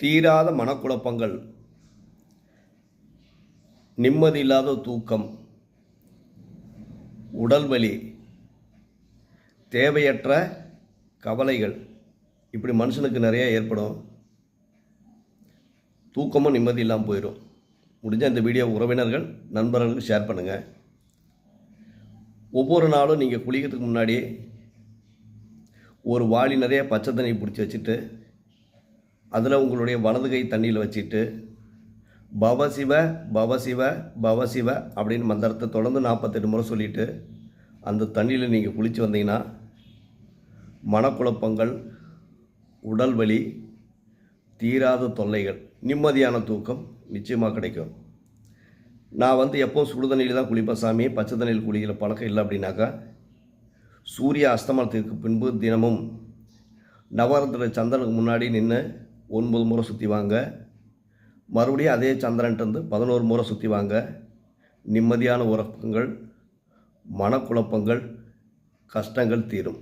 தீராத மனக்குழப்பங்கள், நிம்மதியில்லாத தூக்கம், உடல் வலி, தேவையற்ற கவலைகள், இப்படி மனுஷனுக்கு நிறைய ஏற்படும். தூக்கமும் நிம்மதி இல்லாமல் போயிடும். முடிஞ்ச இந்த வீடியோ உறவினர்கள் நண்பர்களுக்கு ஷேர் பண்ணுங்கள். ஒவ்வொரு நாளும் நீங்கள் குளிக்கிறதுக்கு முன்னாடி ஒரு வாளி நிறைய பச்சை தண்ணி பிடிச்சி வச்சுட்டு அதில் உங்களுடைய வலது கை தண்ணியில் வச்சுட்டு பவசிவ பவசிவ பவசிவ அப்படின்னு மந்திரத்தை தொடர்ந்து 48 முறை சொல்லிவிட்டு அந்த தண்ணியில் நீங்கள் குளித்து வந்தீங்கன்னா மனக்குழப்பங்கள், உடல் வலி, தீராத தொல்லைகள், நிம்மதியான தூக்கம் நிச்சயமாக கிடைக்கும். நான் எப்போவும் சுடு தண்ணியில் தான் குளிப்பேன் சாமி, பச்சை தண்ணியில் குளிக்கிற பழக்கம் இல்லை அப்படின்னாக்கா, சூரிய அஸ்தமனத்திற்கு பின்பு தினமும் நவராத்திரி சந்திரனுக்கு முன்னாடி நின்று 9 முறை சுற்றி வாங்க, மறுபடியும் அதே சந்திரன்ட்டு 11 முறை சுற்றி வாங்க. நிம்மதியான உறக்கங்கள், மனக்குழப்பங்கள், கஷ்டங்கள் தீரும்.